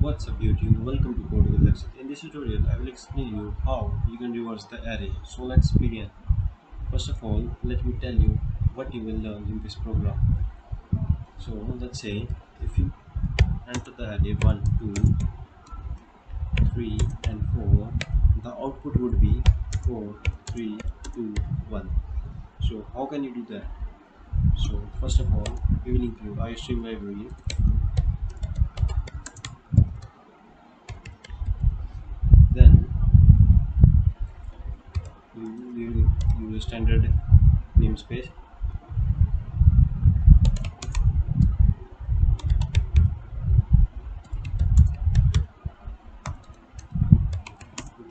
What's up YouTube? Welcome to Code with Lakshit. In this tutorial, I will explain you how you can reverse the array. So let's begin. First of all, let me tell you what you will learn in this program. So let's say if you enter the array 1, 2, 3 and 4, the output would be 4, 3, 2, 1. So how can you do that? So first of all, we will include iStream library. Then you will use a standard namespace.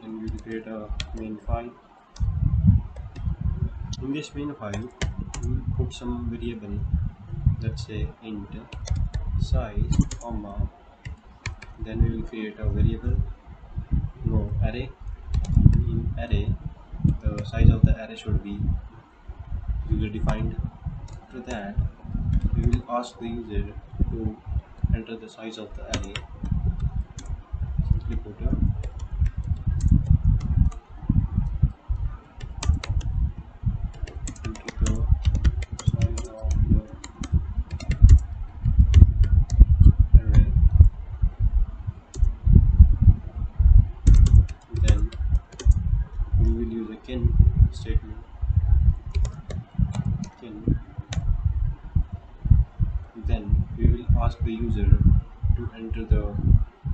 Then we will create a main file. In this main file, we will put some variable, let's say int size, comma, then we will create a variable, no, array. In array, the size of the array should be user defined. After that, we will ask the user to enter the size of the array. Simply put into the size of the array. Then we will use a kin statement. Kin. Then we will ask the user to enter the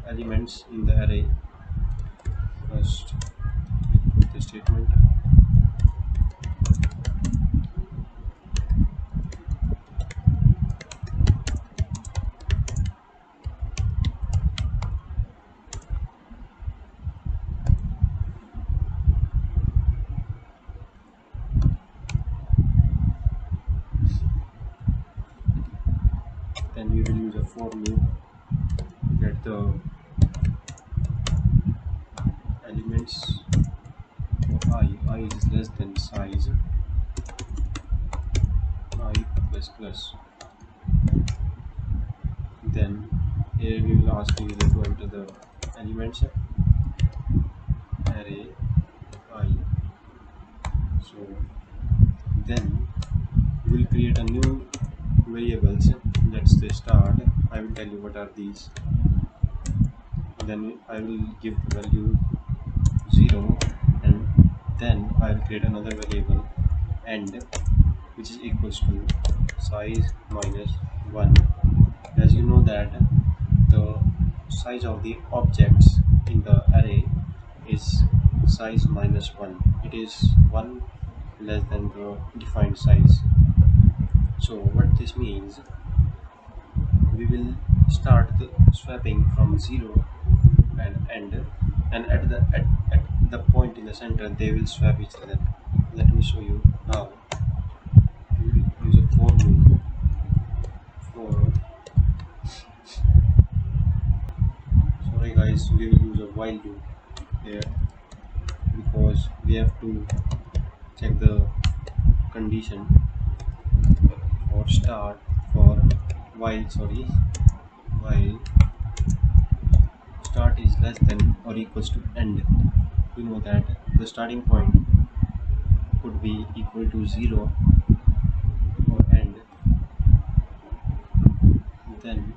elements in the array. First, we put the statement. Then we will use a for loop to get the elements for I is less than size, I plus plus. Then here we will ask the user to enter the elements array I. So then we will create a new variables. Let's say start. I will tell you what are these. Then I will give the value 0, and then I will create another variable end, which is equals to size minus 1. As you know that the size of the objects in the array is size minus 1. It is 1 less than the defined size. So what this means, we will start the swapping from 0 and end, and at the point in the center they will swap each other. Let me show you how. We will use a for loop. For, sorry guys, we will use a while loop here because we have to check the condition for start for while start is less than or equals to end. We know that the starting point could be equal to 0 or end. Then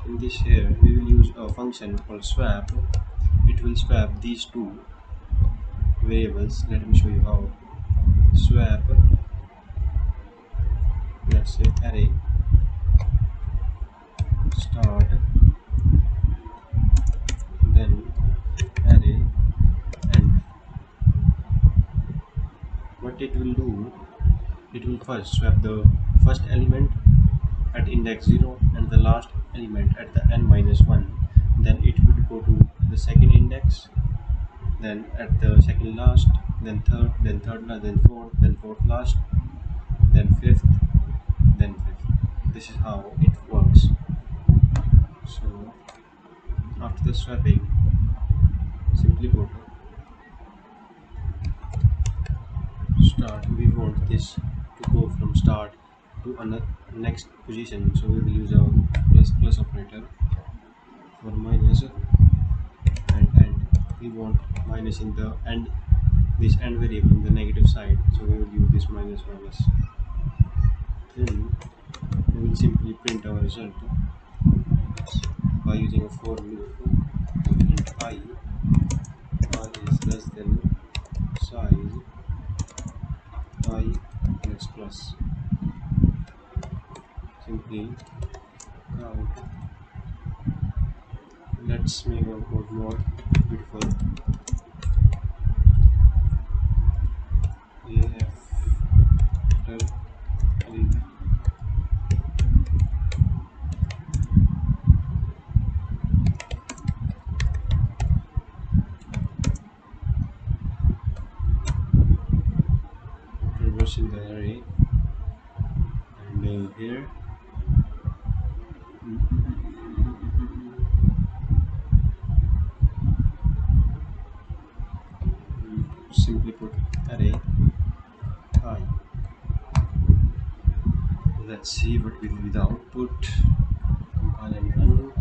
in this here we will use a function called swap. It will swap these two variables. Let me show you how. Swap, let's say array start, then array end. What it will do, it will first swap the first element at index 0 and the last element at the n minus 1. Then it would go to the second index, then at the second last, then third last, then fourth last, then fifth, then fifth. This is how it works. So after the swapping, simply put start, we want this to go from start to another next position, so we will use a plus plus operator. for minus and we want minus in the end, this end variable in the negative side, so we will use this minus minus. Then we will simply print our result by using a for loop. Print I is less than size I plus plus. Simply count. Let's make our code more beautiful. After reversing the array, and here simply put array I. Let's see what will be the output. Compile and run.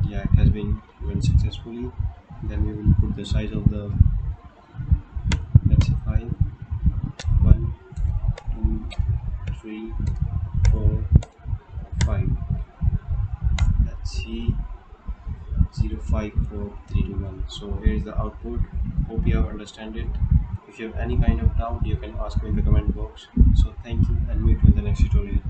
Yeah, it has been run successfully. Then we will put the size of the, let's say 5, 1, 2, 3, 4, 5. Let's see 0, 5, 4, 3, 2, 1. So here is the output. Hope you have understand it. If you have any kind of doubt, you can ask me in the comment box. So thank you and meet you in the next tutorial.